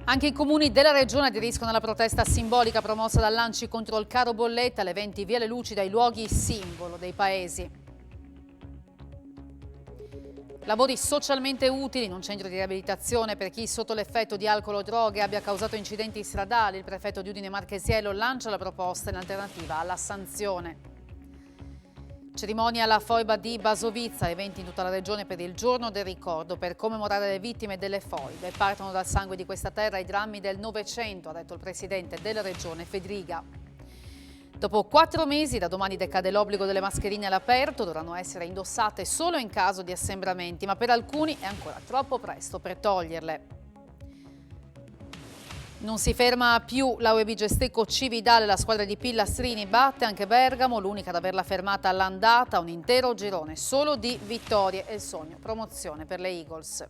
Anche i comuni della regione aderiscono alla protesta simbolica promossa dall'ANCI contro il caro bolletta, alle 20 via le luci dai luoghi simbolo dei paesi. Lavori socialmente utili in un centro di riabilitazione per chi sotto l'effetto di alcol o droghe abbia causato incidenti stradali. Il prefetto di Udine Marchesiello lancia la proposta in alternativa alla sanzione. Cerimonia alla foiba di Basovizza, eventi in tutta la regione per il giorno del ricordo per commemorare le vittime delle foibe. Partono dal sangue di questa terra i drammi del Novecento, ha detto il presidente della regione Fedriga. Dopo 4 mesi, da domani decade l'obbligo delle mascherine all'aperto, dovranno essere indossate solo in caso di assembramenti, ma per alcuni è ancora troppo presto per toglierle. Non si ferma più la UEB Gestecco Cividale, la squadra di Pillastrini batte anche Bergamo, l'unica ad averla fermata all'andata, un intero girone solo di vittorie e il sogno promozione per le Eagles.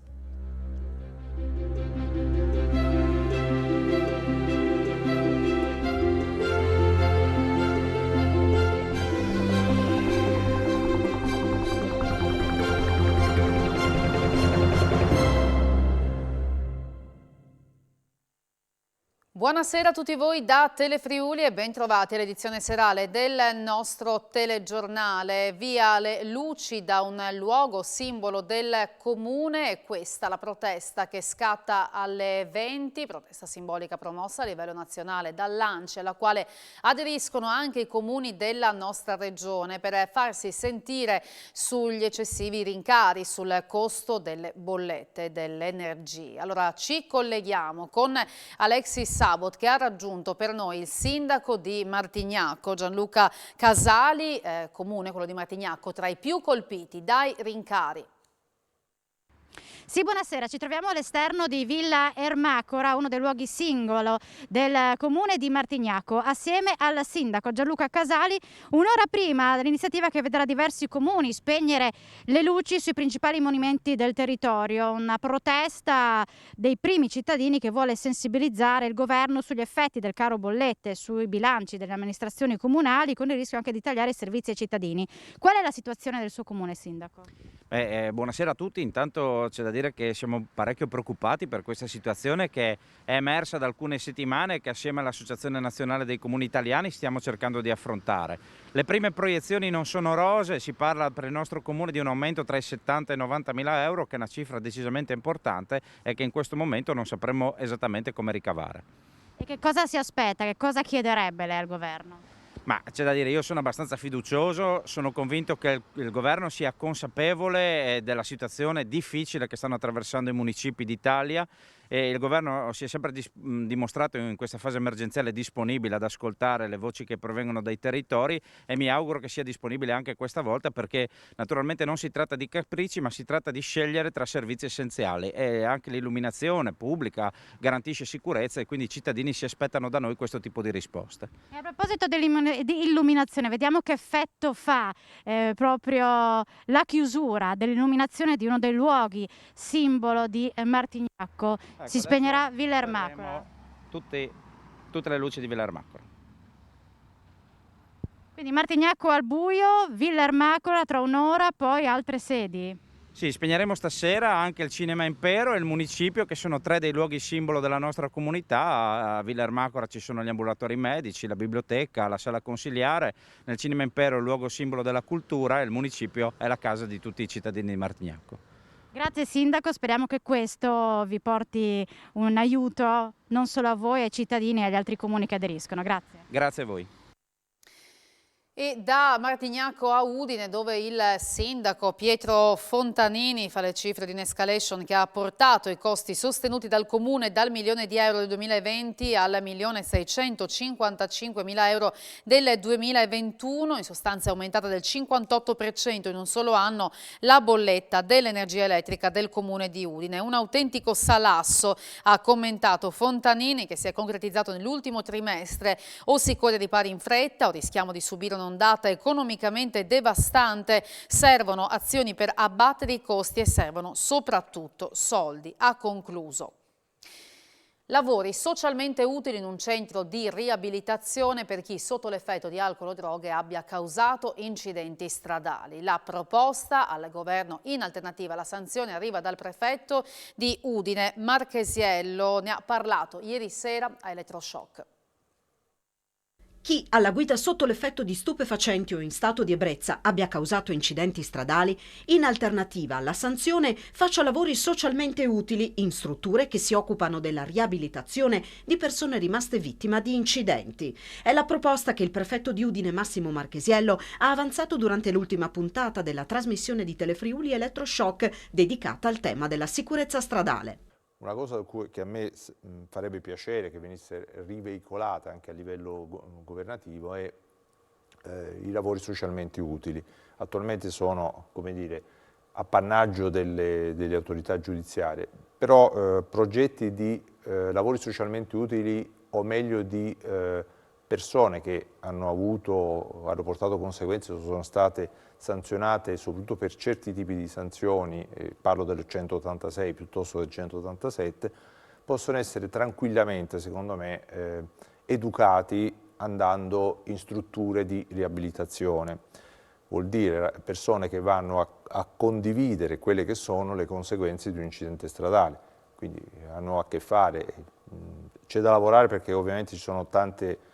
Buonasera a tutti voi da Telefriuli e ben trovati all'edizione serale del nostro telegiornale. Via le luci da un luogo simbolo del comune, e questa la protesta che scatta alle 20, protesta simbolica promossa a livello nazionale dall'ANCI, alla quale aderiscono anche i comuni della nostra regione per farsi sentire sugli eccessivi rincari, sul costo delle bollette dell'energia. Allora ci colleghiamo con Alexis Sabot, che ha raggiunto per noi il sindaco di Martignacco, Gianluca Casali, comune, quello di Martignacco, tra i più colpiti dai rincari. Sì, buonasera, ci troviamo all'esterno di Villa Ermacora, uno dei luoghi simbolo del comune di Martignacco, assieme al sindaco Gianluca Casali, un'ora prima dell'iniziativa che vedrà diversi comuni spegnere le luci sui principali monumenti del territorio, una protesta dei primi cittadini che vuole sensibilizzare il governo sugli effetti del caro bollette sui bilanci delle amministrazioni comunali, con il rischio anche di tagliare i servizi ai cittadini. Qual è la situazione del suo comune, sindaco? Buonasera a tutti, intanto c'è da dire che siamo parecchio preoccupati per questa situazione che è emersa da alcune settimane e che assieme all'Associazione Nazionale dei Comuni Italiani stiamo cercando di affrontare. Le prime proiezioni non sono rose, si parla per il nostro comune di un aumento tra i 70 e i 90 mila euro, che è una cifra decisamente importante e che in questo momento non sapremo esattamente come ricavare. E che cosa si aspetta, che cosa chiederebbe lei al governo? Ma c'è da dire, io sono abbastanza fiducioso, sono convinto che il governo sia consapevole della situazione difficile che stanno attraversando i municipi d'Italia, e il governo si è sempre dimostrato in questa fase emergenziale disponibile ad ascoltare le voci che provengono dai territori, e mi auguro che sia disponibile anche questa volta, perché naturalmente non si tratta di capricci, ma si tratta di scegliere tra servizi essenziali, e anche l'illuminazione pubblica garantisce sicurezza, e quindi i cittadini si aspettano da noi questo tipo di risposte. E a proposito di illuminazione, vediamo che effetto fa proprio la chiusura dell'illuminazione di uno dei luoghi simbolo di Martignacco. Ecco, Si spegnerà Villa Ermacora. Tutte le luci di Villa Ermacora. Quindi Martignacco al buio, Villa Ermacora tra un'ora, poi altre sedi. Sì, spegneremo stasera anche il Cinema Impero e il municipio, che sono 3 dei luoghi simbolo della nostra comunità. A Villa Ermacora ci sono gli ambulatori medici, la biblioteca, la sala consiliare. Nel Cinema Impero è il luogo simbolo della cultura, e il municipio è la casa di tutti i cittadini di Martignacco. Grazie sindaco, speriamo che questo vi porti un aiuto non solo a voi, ai cittadini e agli altri comuni che aderiscono. Grazie. Grazie a voi. E da Martignacco a Udine, dove il sindaco Pietro Fontanini fa le cifre di un'escalation che ha portato i costi sostenuti dal comune dal €1.000.000 del 2020 al €1.655.000 del 2021. In sostanza è aumentata del 58% in un solo anno la bolletta dell'energia elettrica del comune di Udine. Un autentico salasso, ha commentato Fontanini, che si è concretizzato nell'ultimo trimestre. O si corre di pari in fretta o rischiamo di subire un'ondata economicamente devastante. Servono azioni per abbattere i costi e servono soprattutto soldi, ha concluso. Lavori socialmente utili in un centro di riabilitazione per chi sotto l'effetto di alcol o droghe abbia causato incidenti stradali. La proposta al governo in alternativa alla sanzione arriva dal prefetto di Udine, Marchesiello. Ne ha parlato ieri sera a Elettroshock. Chi alla guida sotto l'effetto di stupefacenti o in stato di ebbrezza abbia causato incidenti stradali, in alternativa alla sanzione faccia lavori socialmente utili in strutture che si occupano della riabilitazione di persone rimaste vittime di incidenti. È la proposta che il prefetto di Udine Massimo Marchesiello ha avanzato durante l'ultima puntata della trasmissione di Telefriuli Elettroshock dedicata al tema della sicurezza stradale. Una cosa che a me farebbe piacere che venisse riveicolata anche a livello governativo è i lavori socialmente utili. Attualmente sono, come dire, appannaggio delle autorità giudiziarie, però progetti di lavori socialmente utili, o meglio di persone che hanno portato conseguenze o sono state sanzionate soprattutto per certi tipi di sanzioni, parlo del 186 piuttosto del 187, possono essere tranquillamente, secondo me, educati andando in strutture di riabilitazione. Vuol dire persone che vanno a condividere quelle che sono le conseguenze di un incidente stradale, quindi hanno a che fare, c'è da lavorare perché ovviamente ci sono tante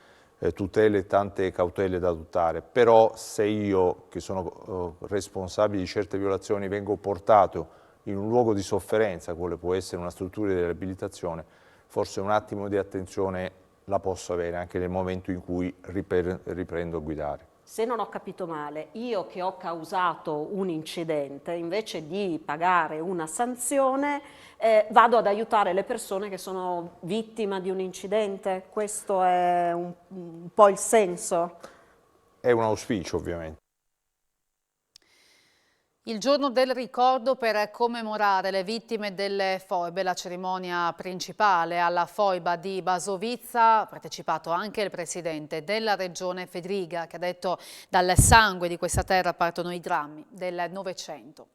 tutele e tante cautele da adottare, però se io che sono responsabile di certe violazioni vengo portato in un luogo di sofferenza, quale può essere una struttura di riabilitazione, forse un attimo di attenzione la posso avere anche nel momento in cui riprendo a guidare. Se non ho capito male, io che ho causato un incidente, invece di pagare una sanzione, vado ad aiutare le persone che sono vittime di un incidente? Questo è un po' il senso? È un auspicio, ovviamente. Il giorno del ricordo per commemorare le vittime delle foibe, la cerimonia principale alla foiba di Basovizza, ha partecipato anche il presidente della regione Fedriga, che ha detto dal sangue di questa terra partono i drammi del Novecento.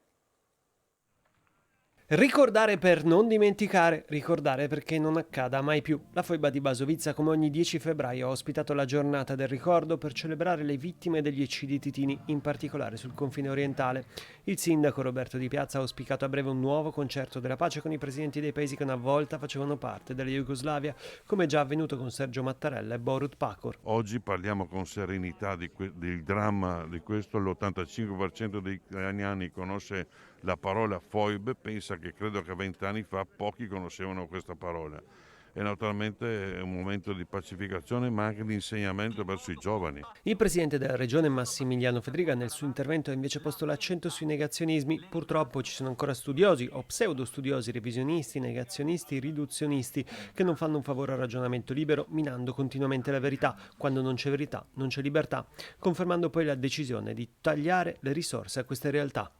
Ricordare per non dimenticare, ricordare perché non accada mai più. La foiba di Basovizza, come ogni 10 febbraio, ha ospitato la giornata del ricordo per celebrare le vittime degli eccidi titini, in particolare sul confine orientale. Il sindaco Roberto Di Piazza ha auspicato a breve un nuovo concerto della pace con i presidenti dei paesi che una volta facevano parte della Jugoslavia, come già avvenuto con Sergio Mattarella e Borut Pahor. Oggi parliamo con serenità del dramma di questo, l'85% degli italiani conosce la parola foibe, pensa che credo che 20 anni fa pochi conoscevano questa parola. E naturalmente è un momento di pacificazione ma anche di insegnamento verso i giovani. Il presidente della regione Massimiliano Fedriga nel suo intervento ha invece posto l'accento sui negazionismi. Purtroppo ci sono ancora studiosi o pseudo-studiosi, revisionisti, negazionisti, riduzionisti che non fanno un favore al ragionamento libero, minando continuamente la verità. Quando non c'è verità non c'è libertà, confermando poi la decisione di tagliare le risorse a queste realtà.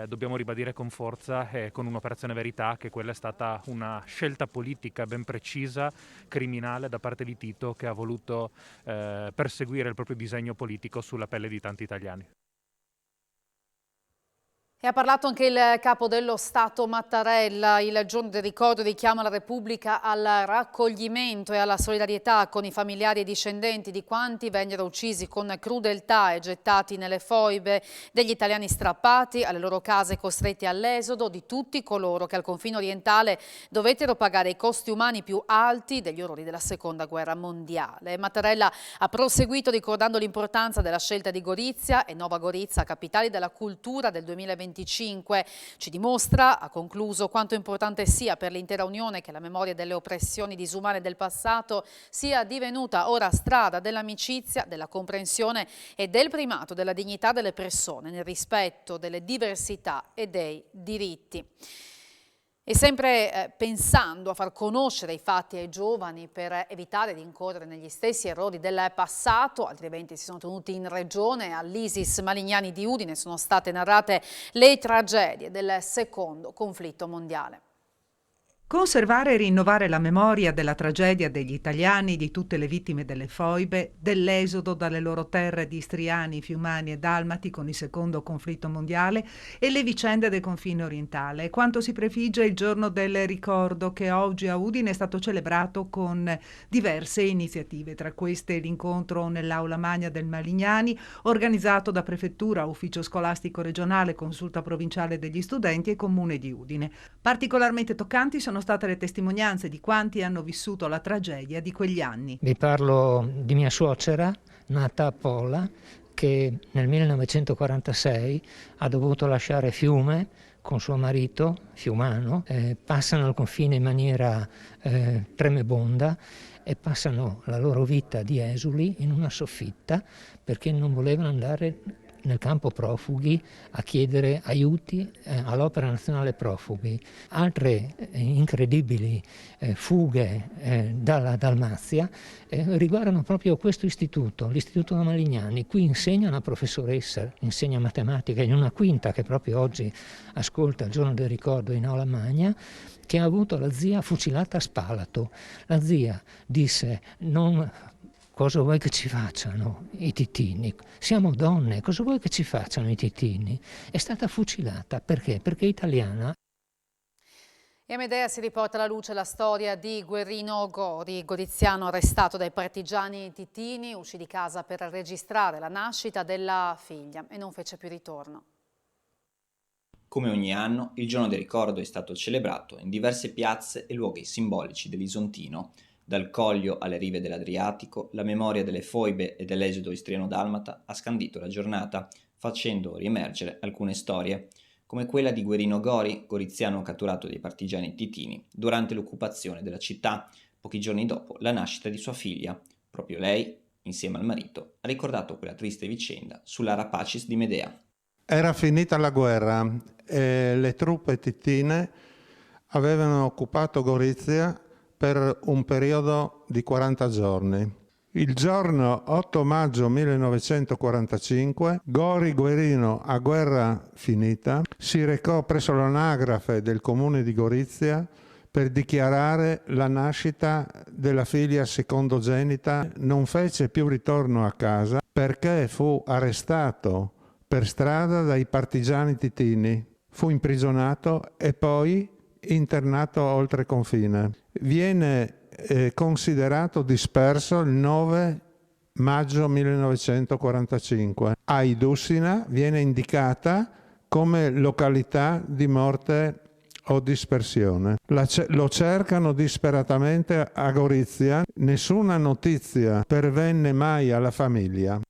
Dobbiamo ribadire con forza con un'operazione verità che quella è stata una scelta politica ben precisa, criminale da parte di Tito, che ha voluto perseguire il proprio disegno politico sulla pelle di tanti italiani. E ha parlato anche il capo dello Stato Mattarella. Il giorno del ricordo richiama la Repubblica al raccoglimento e alla solidarietà con i familiari e discendenti di quanti vennero uccisi con crudeltà e gettati nelle foibe, degli italiani strappati alle loro case costretti all'esodo, di tutti coloro che al confine orientale dovettero pagare i costi umani più alti degli orrori della Seconda Guerra Mondiale. Mattarella ha proseguito ricordando l'importanza della scelta di Gorizia e Nova Gorizia, capitali della cultura del 2025. Ci dimostra, ha concluso, quanto importante sia per l'intera Unione che la memoria delle oppressioni disumane del passato sia divenuta ora strada dell'amicizia, della comprensione e del primato della dignità delle persone nel rispetto delle diversità e dei diritti. E sempre pensando a far conoscere i fatti ai giovani per evitare di incorrere negli stessi errori del passato, altri eventi si sono tenuti in regione. All'Isis Malignani di Udine sono state narrate le tragedie del secondo conflitto mondiale. Conservare e rinnovare la memoria della tragedia degli italiani, di tutte le vittime delle foibe, dell'esodo dalle loro terre di istriani, fiumani e dalmati con il secondo conflitto mondiale e le vicende del confine orientale. Quanto si prefigge il giorno del ricordo, che oggi a Udine è stato celebrato con diverse iniziative, tra queste l'incontro nell'Aula Magna del Malignani, organizzato da Prefettura, Ufficio Scolastico Regionale, Consulta Provinciale degli Studenti e Comune di Udine. Particolarmente toccanti sono state le testimonianze di quanti hanno vissuto la tragedia di quegli anni. Vi parlo di mia suocera, nata a Pola, che nel 1946 ha dovuto lasciare Fiume con suo marito, fiumano, passano il confine in maniera tremebonda e passano la loro vita di esuli in una soffitta perché non volevano andare nel campo profughi a chiedere aiuti all'Opera Nazionale Profughi. Altre incredibili fughe dalla Dalmazia riguardano proprio questo istituto, l'Istituto Malignani. Qui insegna una professoressa, insegna matematica in una quinta che proprio oggi ascolta il giorno del ricordo in Aula Magna, che ha avuto la zia fucilata a Spalato. La zia disse: cosa vuoi che ci facciano i titini? Siamo donne, cosa vuoi che ci facciano i titini? È stata fucilata, perché? Perché è italiana. E a Medea si riporta alla luce la storia di Guerrino Gori, goriziano arrestato dai partigiani titini, uscì di casa per registrare la nascita della figlia e non fece più ritorno. Come ogni anno, il giorno del ricordo è stato celebrato in diverse piazze e luoghi simbolici dell'Isontino. Dal Coglio alle rive dell'Adriatico, la memoria delle foibe e dell'esodo istriano-dalmata ha scandito la giornata, facendo riemergere alcune storie, come quella di Guerrino Gori, goriziano catturato dai partigiani titini durante l'occupazione della città, pochi giorni dopo la nascita di sua figlia. Proprio lei, insieme al marito, ha ricordato quella triste vicenda sulla Rapacis di Medea. Era finita la guerra e le truppe titine avevano occupato Gorizia per un periodo di 40 giorni. Il giorno 8 maggio 1945, Gori Guerrino, a guerra finita, si recò presso l'anagrafe del comune di Gorizia per dichiarare la nascita della figlia secondogenita. Non fece più ritorno a casa perché fu arrestato per strada dai partigiani titini. Fu imprigionato e poi internato oltre confine. Viene considerato disperso il 9 maggio 1945. A Idussina viene indicata come località di morte o dispersione. Lo cercano disperatamente a Gorizia, nessuna notizia pervenne mai alla famiglia.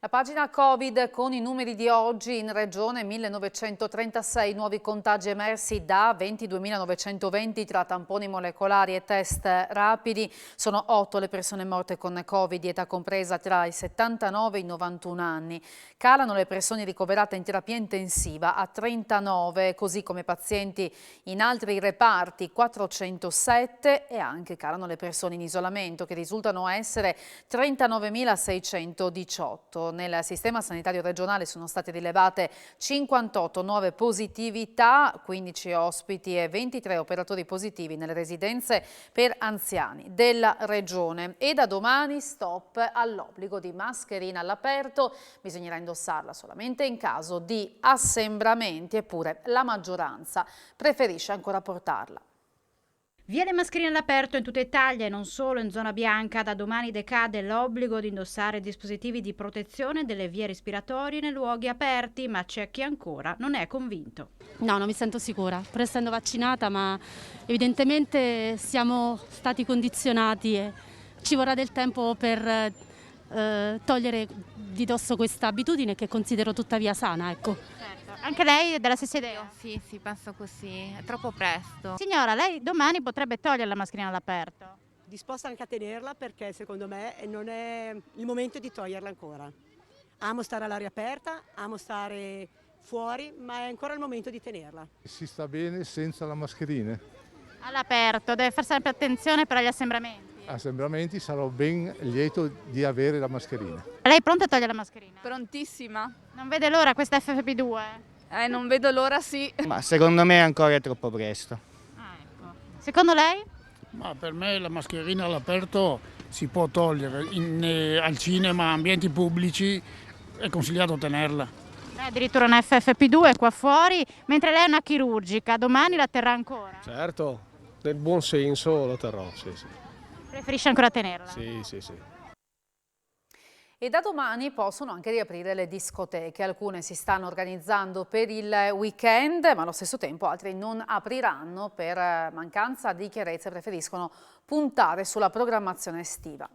La pagina Covid con i numeri di oggi: in regione 1936 nuovi contagi emersi da 22.920 tra tamponi molecolari e test rapidi. Sono 8 le persone morte con Covid di età compresa tra i 79 e i 91 anni. Calano le persone ricoverate in terapia intensiva a 39, così come pazienti in altri reparti 407, e anche calano le persone in isolamento, che risultano essere 39.618. Nel sistema sanitario regionale sono state rilevate 58 nuove positività, 15 ospiti e 23 operatori positivi nelle residenze per anziani della regione. E da domani stop all'obbligo di mascherina all'aperto, bisognerà indossarla solamente in caso di assembramenti, eppure la maggioranza preferisce ancora portarla. Via le mascherine all'aperto in tutta Italia e non solo in zona bianca. Da domani decade l'obbligo di indossare dispositivi di protezione delle vie respiratorie nei luoghi aperti, ma c'è chi ancora non è convinto. No, non mi sento sicura, pur essendo vaccinata, ma evidentemente siamo stati condizionati e ci vorrà del tempo per togliere di dosso questa abitudine che considero tuttavia sana, ecco. Certo. Anche lei è della stessa idea? Sì, penso così, è troppo presto. Signora, lei domani potrebbe togliere la mascherina all'aperto? Disposta anche a tenerla, perché secondo me non è il momento di toglierla ancora. Amo stare all'aria aperta, amo stare fuori, ma è ancora il momento di tenerla. Si sta bene senza la mascherina. All'aperto, deve fare sempre attenzione per gli assembramenti. Assembramenti, sarò ben lieto di avere la mascherina. Lei è pronta a togliere la mascherina? Prontissima. Non vede l'ora questa FFP2? Non vedo l'ora, sì. Ma secondo me ancora è troppo presto. Secondo lei? Ma per me la mascherina all'aperto si può togliere, al cinema, ambienti pubblici è consigliato tenerla. Addirittura una FFP2 qua fuori, mentre lei è una chirurgica, domani la terrà ancora? Certo, nel buon senso la terrò, sì. Preferisce ancora tenerla? Sì. E da domani possono anche riaprire le discoteche, alcune si stanno organizzando per il weekend, ma allo stesso tempo altre non apriranno per mancanza di chiarezza e preferiscono puntare sulla programmazione estiva.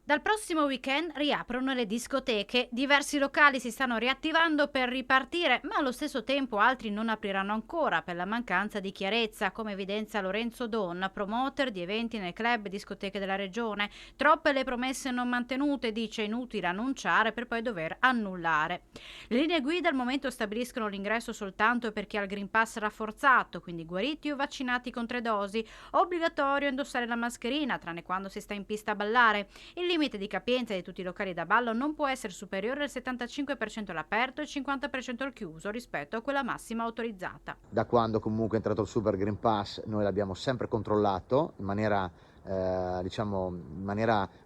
Dal prossimo weekend riaprono le discoteche, diversi locali si stanno riattivando per ripartire, ma allo stesso tempo altri non apriranno ancora per la mancanza di chiarezza, come evidenzia Lorenzo Donna, promoter di eventi nel club e discoteche della regione. Troppe le promesse non mantenute, dice, inutile annunciare per poi dover annullare. Le linee guida al momento stabiliscono l'ingresso soltanto per chi ha il Green Pass rafforzato, quindi guariti o vaccinati con 3 dosi, obbligatorio indossare la mascherina, tranne quando si sta in pista a ballare. Il limite di capienza di tutti i locali da ballo non può essere superiore al 75% all'aperto e il 50% al chiuso rispetto a quella massima autorizzata. Da quando comunque è entrato il Super Green Pass noi l'abbiamo sempre controllato in maniera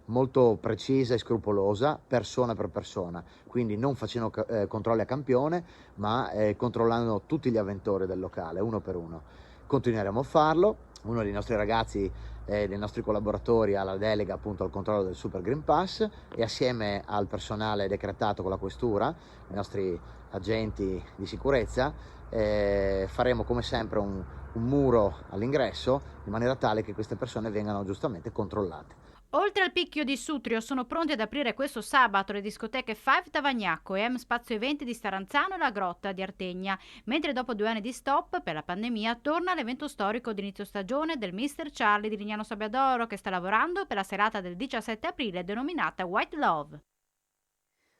molto precisa e scrupolosa, persona per persona, quindi non facendo controlli a campione, ma controllando tutti gli avventori del locale, uno per uno. Continueremo a farlo, uno dei nostri ragazzi dei nostri collaboratori ha la delega appunto al controllo del Super Green Pass e assieme al personale decretato con la questura, i nostri agenti di sicurezza, faremo come sempre un muro all'ingresso in maniera tale che queste persone vengano giustamente controllate. Oltre al picchio di Sutrio sono pronti ad aprire questo sabato le discoteche Five Tavagnacco e M Spazio Eventi di Staranzano e la Grotta di Artegna, mentre dopo 2 anni di stop per la pandemia torna l'evento storico di inizio stagione del Mr. Charlie di Lignano Sabbiadoro, che sta lavorando per la serata del 17 aprile denominata White Love.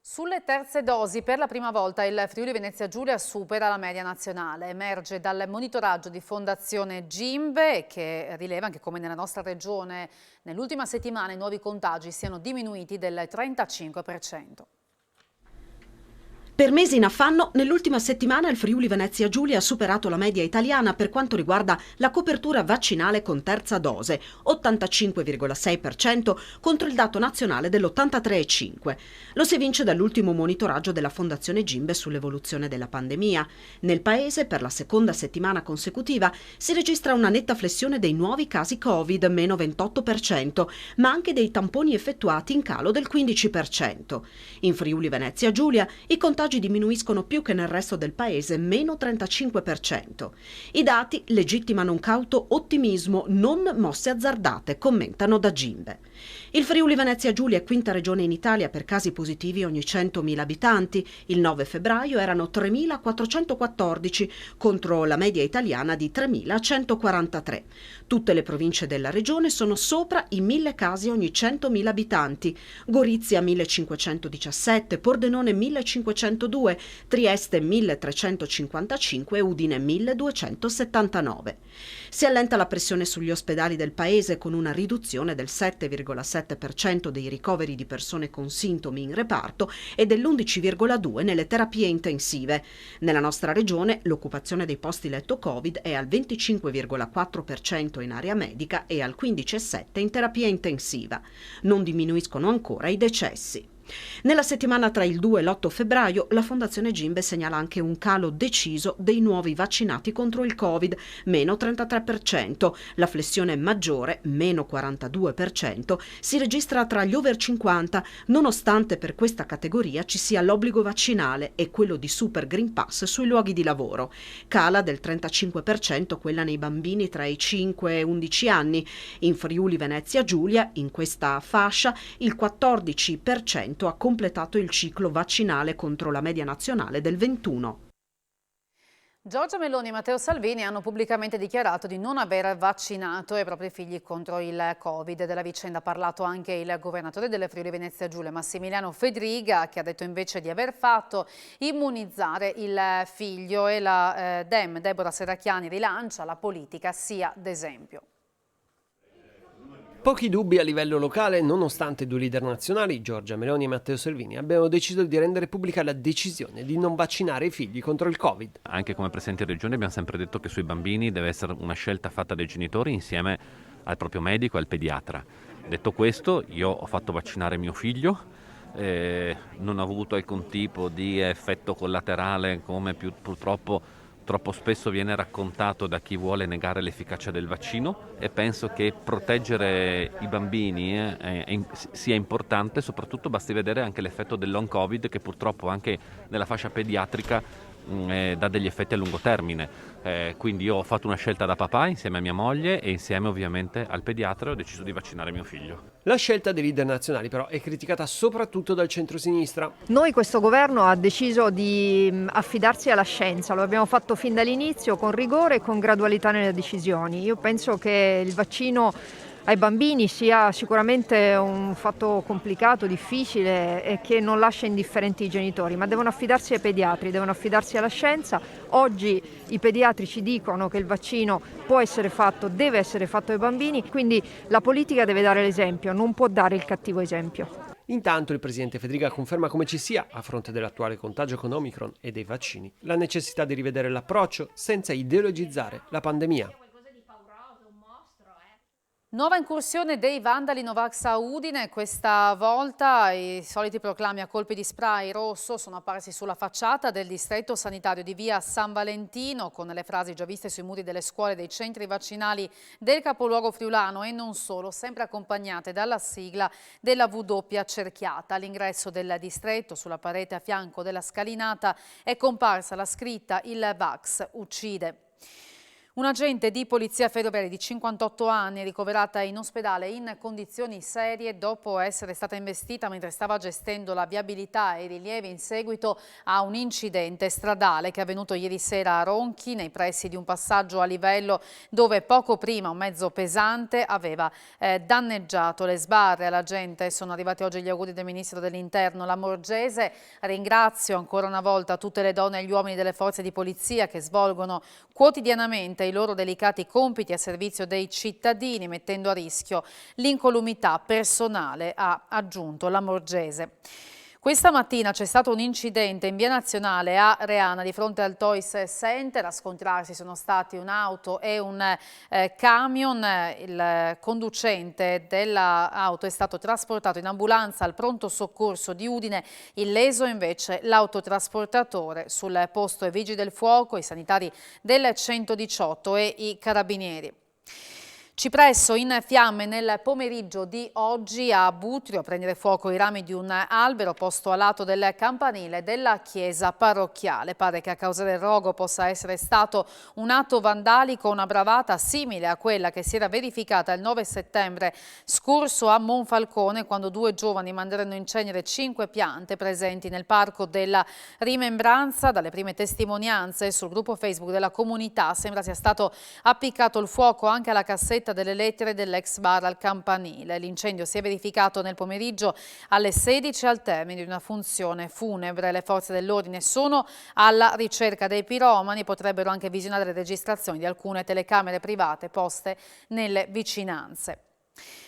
Sulle terze dosi, per la prima volta il Friuli Venezia Giulia supera la media nazionale. Emerge dal monitoraggio di Fondazione Gimbe, che rileva che, come nella nostra regione, nell'ultima settimana i nuovi contagi siano diminuiti del 35%. Per mesi in affanno, nell'ultima settimana il Friuli Venezia Giulia ha superato la media italiana per quanto riguarda la copertura vaccinale con terza dose, 85,6% contro il dato nazionale dell'83,5%. Lo si evince dall'ultimo monitoraggio della Fondazione Gimbe sull'evoluzione della pandemia. Nel paese, per la seconda settimana consecutiva, si registra una netta flessione dei nuovi casi Covid, meno 28%, ma anche dei tamponi effettuati in calo del 15%. In Friuli Venezia Giulia i contagi diminuiscono più che nel resto del paese, meno 35%. I dati legittimano un cauto ottimismo, non mosse azzardate, commentano da Gimbe. Il Friuli Venezia Giulia è quinta regione in Italia per casi positivi ogni 100.000 abitanti. Il 9 febbraio erano 3.414 contro la media italiana di 3.143. Tutte le province della regione sono sopra i 1.000 casi ogni 100.000 abitanti. Gorizia 1.517, Pordenone 1.502, Trieste 1.355 e Udine 1.279. Si allenta la pressione sugli ospedali del paese con una riduzione del 7,7% dei ricoveri di persone con sintomi in reparto e dell'11,2% nelle terapie intensive. Nella nostra regione l'occupazione dei posti letto Covid è al 25,4% in area medica e al 15,7% in terapia intensiva. Non diminuiscono ancora i decessi. Nella settimana tra il 2 e l'8 febbraio la Fondazione Gimbe segnala anche un calo deciso dei nuovi vaccinati contro il Covid, meno 33%. La flessione maggiore, meno 42%, si registra tra gli over 50, nonostante per questa categoria ci sia l'obbligo vaccinale e quello di Super Green Pass sui luoghi di lavoro. Cala del 35% quella nei bambini tra i 5 e 11 anni. In Friuli Venezia Giulia, in questa fascia, il 14% ha completato il ciclo vaccinale contro la media nazionale del 21%. Giorgia Meloni e Matteo Salvini hanno pubblicamente dichiarato di non aver vaccinato i propri figli contro il Covid. Della vicenda ha parlato anche il governatore delle Friuli Venezia Giulia, Massimiliano Fedriga, che ha detto invece di aver fatto immunizzare il figlio, e la Dem Deborah Serracchiani rilancia: la politica sia d'esempio. Pochi dubbi a livello locale, nonostante due leader nazionali, Giorgia Meloni e Matteo Salvini, abbiano deciso di rendere pubblica la decisione di non vaccinare i figli contro il Covid. Anche come presidenti di regione abbiamo sempre detto che sui bambini deve essere una scelta fatta dai genitori insieme al proprio medico e al pediatra. Detto questo, io ho fatto vaccinare mio figlio, non ho avuto alcun tipo di effetto collaterale come purtroppo troppo spesso viene raccontato da chi vuole negare l'efficacia del vaccino, e penso che proteggere i bambini sia importante. Soprattutto basti vedere anche l'effetto del long covid, che purtroppo anche nella fascia pediatrica dà degli effetti a lungo termine. Quindi io ho fatto una scelta da papà insieme a mia moglie e insieme ovviamente al pediatra, e ho deciso di vaccinare mio figlio. La scelta dei leader nazionali però è criticata soprattutto dal centro-sinistra. Noi, questo governo, ha deciso di affidarsi alla scienza, lo abbiamo fatto fin dall'inizio con rigore e con gradualità nelle decisioni. Io penso che il vaccino ai bambini sia sicuramente un fatto complicato, difficile e che non lascia indifferenti i genitori, ma devono affidarsi ai pediatri, devono affidarsi alla scienza. Oggi i pediatri ci dicono che il vaccino può essere fatto, deve essere fatto ai bambini, quindi la politica deve dare l'esempio, non può dare il cattivo esempio. Intanto il presidente Fedriga conferma come ci sia, a fronte dell'attuale contagio con Omicron e dei vaccini, la necessità di rivedere l'approccio senza ideologizzare la pandemia. Nuova incursione dei vandali Novax a Udine, questa volta i soliti proclami a colpi di spray rosso sono apparsi sulla facciata del distretto sanitario di via San Valentino, con le frasi già viste sui muri delle scuole dei centri vaccinali del capoluogo friulano e non solo, sempre accompagnate dalla sigla della W cerchiata. All'ingresso del distretto, sulla parete a fianco della scalinata, è comparsa la scritta "Il Vax uccide". Un agente di polizia ferroviaria di 58 anni ricoverata in ospedale in condizioni serie dopo essere stata investita mentre stava gestendo la viabilità e i rilievi in seguito a un incidente stradale che è avvenuto ieri sera a Ronchi, nei pressi di un passaggio a livello dove poco prima un mezzo pesante aveva danneggiato le sbarre. All'agente sono arrivati oggi gli auguri del ministro dell'Interno Lamorgese. Ringrazio ancora una volta tutte le donne e gli uomini delle forze di polizia che svolgono quotidianamente i loro delicati compiti a servizio dei cittadini, mettendo a rischio l'incolumità personale, ha aggiunto Lamorgese. Questa mattina c'è stato un incidente in via Nazionale a Reana di fronte al Toys Center. A scontrarsi sono stati un'auto e un camion. Il conducente dell'auto è stato trasportato in ambulanza al pronto soccorso di Udine. Illeso invece l'autotrasportatore. Sul posto i vigili del fuoco, i sanitari del 118 e i carabinieri. Cipresso in fiamme nel pomeriggio di oggi a Butrio, a prendere fuoco i rami di un albero posto a lato del campanile della chiesa parrocchiale. Pare che a causare il rogo possa essere stato un atto vandalico, una bravata simile a quella che si era verificata il 9 settembre scorso a Monfalcone, quando due giovani mandarono in cenere 5 piante presenti nel parco della Rimembranza. Dalle prime testimonianze sul gruppo Facebook della comunità sembra sia stato appiccato il fuoco anche alla cassetta delle lettere dell'ex bar al campanile. L'incendio si è verificato nel pomeriggio alle 16 al termine di una funzione funebre. Le forze dell'ordine sono alla ricerca dei piromani, potrebbero anche visionare le registrazioni di alcune telecamere private poste nelle vicinanze.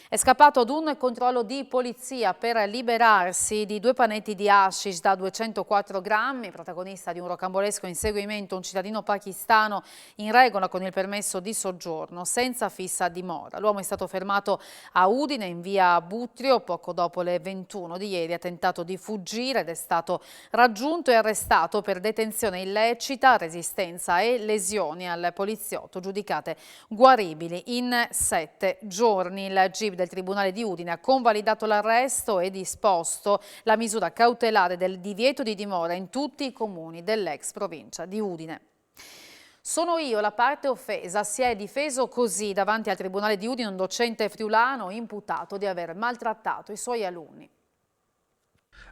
È scappato ad un controllo di polizia per liberarsi di 2 panetti di hashish da 204 grammi, protagonista di un rocambolesco inseguimento un cittadino pakistano in regola con il permesso di soggiorno senza fissa dimora. L'uomo è stato fermato a Udine in via Butrio poco dopo le 21 di ieri, ha tentato di fuggire ed è stato raggiunto e arrestato per detenzione illecita, resistenza e lesioni al poliziotto giudicate guaribili in 7 giorni. Il GIP del Tribunale di Udine ha convalidato l'arresto e disposto la misura cautelare del divieto di dimora in tutti i comuni dell'ex provincia di Udine. Sono io la parte offesa, si è difeso così davanti al Tribunale di Udine un docente friulano imputato di aver maltrattato i suoi alunni.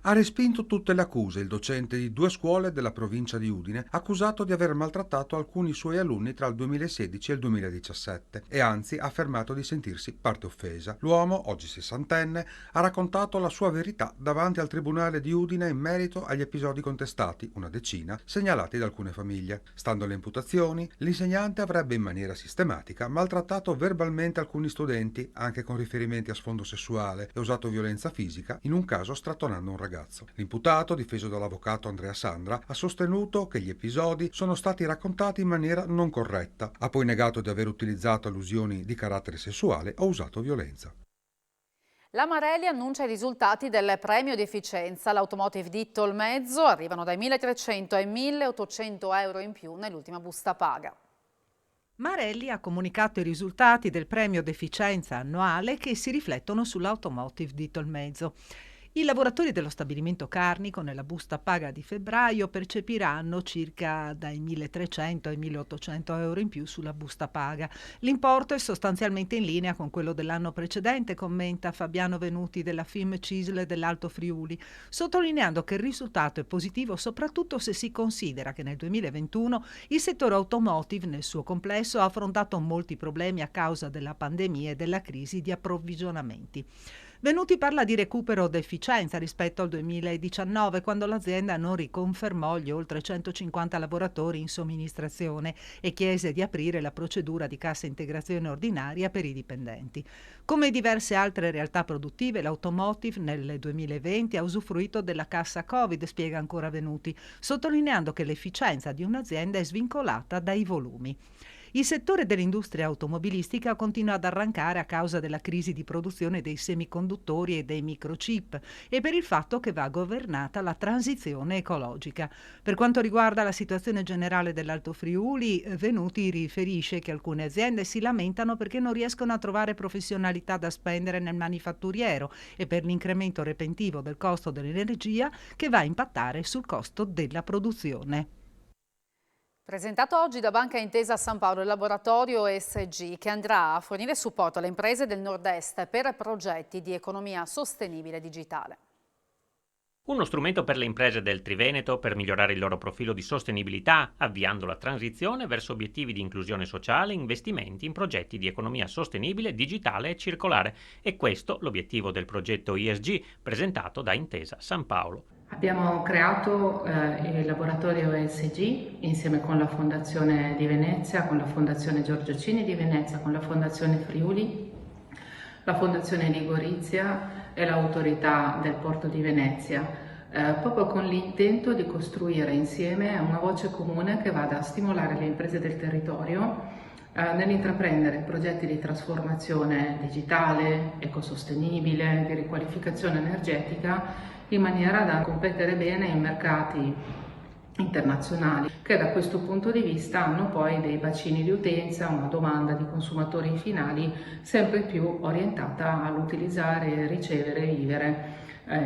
Ha respinto tutte le accuse il docente di 2 scuole della provincia di Udine, accusato di aver maltrattato alcuni suoi alunni tra il 2016 e il 2017 e anzi ha affermato di sentirsi parte offesa. L'uomo, oggi 60enne, ha raccontato la sua verità davanti al tribunale di Udine in merito agli episodi contestati, una decina, segnalati da alcune famiglie. Stando alle imputazioni, l'insegnante avrebbe in maniera sistematica maltrattato verbalmente alcuni studenti, anche con riferimenti a sfondo sessuale, e usato violenza fisica, in un caso strattonando un ragazzo. L'imputato, difeso dall'avvocato Andrea Sandra, ha sostenuto che gli episodi sono stati raccontati in maniera non corretta. Ha poi negato di aver utilizzato allusioni di carattere sessuale o usato violenza. La Marelli annuncia i risultati del premio di efficienza. L'Automotive di Tolmezzo arrivano dai 1.300 ai 1.800 euro in più nell'ultima busta paga. Marelli ha comunicato i risultati del premio d'efficienza annuale che si riflettono sull'Automotive di Tolmezzo. I lavoratori dello stabilimento carnico nella busta paga di febbraio percepiranno circa dai 1.300 ai 1.800 euro in più sulla busta paga. L'importo è sostanzialmente in linea con quello dell'anno precedente, commenta Fabiano Venuti della Film Cisle dell'Alto Friuli, sottolineando che il risultato è positivo soprattutto se si considera che nel 2021 il settore automotive nel suo complesso ha affrontato molti problemi a causa della pandemia e della crisi di approvvigionamenti. Venuti parla di recupero d'efficienza rispetto al 2019, quando l'azienda non riconfermò gli oltre 150 lavoratori in somministrazione e chiese di aprire la procedura di cassa integrazione ordinaria per i dipendenti. Come diverse altre realtà produttive, l'automotive nel 2020 ha usufruito della cassa Covid, spiega ancora Venuti, sottolineando che l'efficienza di un'azienda è svincolata dai volumi. Il settore dell'industria automobilistica continua ad arrancare a causa della crisi di produzione dei semiconduttori e dei microchip e per il fatto che va governata la transizione ecologica. Per quanto riguarda la situazione generale dell'Alto Friuli, Venuti riferisce che alcune aziende si lamentano perché non riescono a trovare professionalità da spendere nel manifatturiero e per l'incremento repentino del costo dell'energia che va a impattare sul costo della produzione. Presentato oggi da Banca Intesa San Paolo il laboratorio ESG che andrà a fornire supporto alle imprese del nord-est per progetti di economia sostenibile digitale. Uno strumento per le imprese del Triveneto per migliorare il loro profilo di sostenibilità, avviando la transizione verso obiettivi di inclusione sociale e investimenti in progetti di economia sostenibile, digitale e circolare. E questo l'obiettivo del progetto ESG presentato da Intesa San Paolo. Abbiamo creato il laboratorio ESG insieme con la Fondazione di Venezia, con la Fondazione Giorgio Cini di Venezia, con la Fondazione Friuli, la Fondazione Ligorizia e l'Autorità del Porto di Venezia, proprio con l'intento di costruire insieme una voce comune che vada a stimolare le imprese del territorio nell'intraprendere progetti di trasformazione digitale, ecosostenibile, di riqualificazione energetica, in maniera da competere bene in mercati internazionali che da questo punto di vista hanno poi dei bacini di utenza, una domanda di consumatori finali sempre più orientata all'utilizzare, ricevere e vivere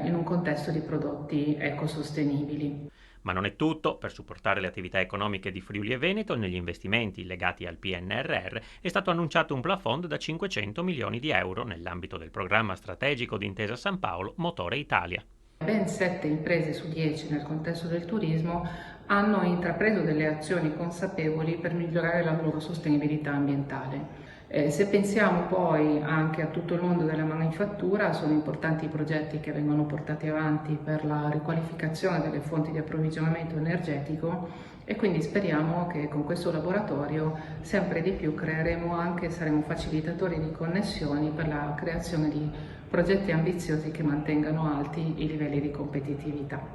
in un contesto di prodotti ecosostenibili. Ma non è tutto. Per supportare le attività economiche di Friuli e Veneto negli investimenti legati al PNRR è stato annunciato un plafond da 500 milioni di euro nell'ambito del programma strategico di Intesa San Paolo Motore Italia. Ben 7 imprese su 10 nel contesto del turismo hanno intrapreso delle azioni consapevoli per migliorare la loro sostenibilità ambientale. Se pensiamo poi anche a tutto il mondo della manifattura, sono importanti i progetti che vengono portati avanti per la riqualificazione delle fonti di approvvigionamento energetico e quindi speriamo che con questo laboratorio sempre di più saremo facilitatori di connessioni per la creazione di progetti ambiziosi che mantengano alti i livelli di competitività.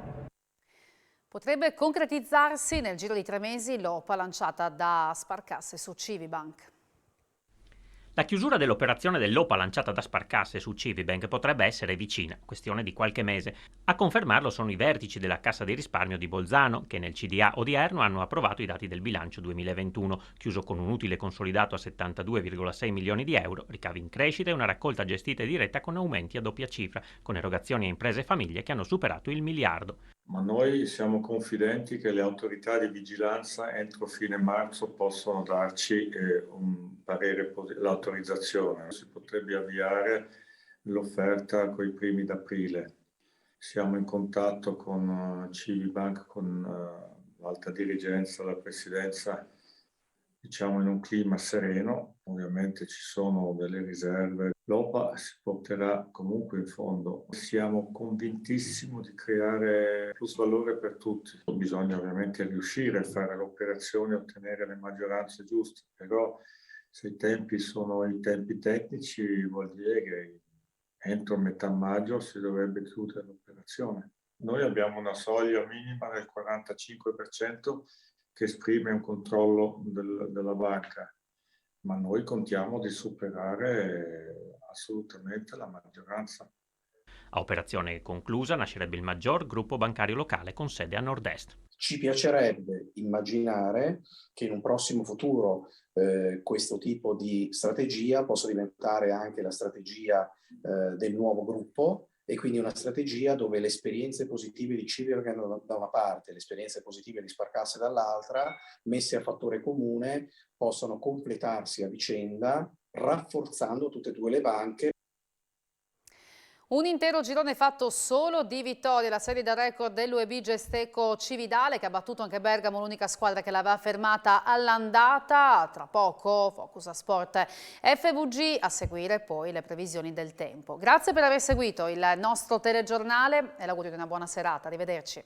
Potrebbe concretizzarsi nel giro di 3 mesi l'OPA lanciata da Sparcasse su Civibank. La chiusura dell'operazione dell'OPA lanciata da Sparcasse su Civibank potrebbe essere vicina, questione di qualche mese. A confermarlo sono i vertici della Cassa di risparmio di Bolzano, che nel CDA odierno hanno approvato i dati del bilancio 2021, chiuso con un utile consolidato a 72,6 milioni di euro, ricavi in crescita e una raccolta gestita e diretta con aumenti a doppia cifra, con erogazioni a imprese e famiglie che hanno superato il miliardo. Ma noi siamo confidenti che le autorità di vigilanza entro fine marzo possono darci un parere, l'autorizzazione. Si potrebbe avviare l'offerta coi primi d'aprile. Siamo in contatto con Civibank, con l'alta dirigenza, la presidenza, diciamo in un clima sereno. Ovviamente ci sono delle riserve. L'OPA si porterà comunque in fondo. Siamo convintissimi di creare plus valore per tutti. Bisogna ovviamente riuscire a fare l'operazione e ottenere le maggioranze giuste, però se i tempi sono i tempi tecnici vuol dire che entro metà maggio si dovrebbe chiudere l'operazione. Noi abbiamo una soglia minima del 45% che esprime un controllo della banca, ma noi contiamo di superare assolutamente la maggioranza. A operazione conclusa nascerebbe il maggior gruppo bancario locale con sede a nord-est. Ci piacerebbe immaginare che in un prossimo futuro questo tipo di strategia possa diventare anche la strategia del nuovo gruppo, e quindi una strategia dove le esperienze positive di Civiorgan da una parte e le esperienze positive di Sparkasse dall'altra, messe a fattore comune, possano completarsi a vicenda, rafforzando tutte e due le banche. Un intero girone fatto solo di vittorie, la serie da record dell'UEB Gesteco Cividale che ha battuto anche Bergamo, l'unica squadra che l'aveva fermata all'andata. Tra poco Focus a Sport FVG, a seguire poi le previsioni del tempo. Grazie per aver seguito il nostro telegiornale e l'augurio di una buona serata, arrivederci.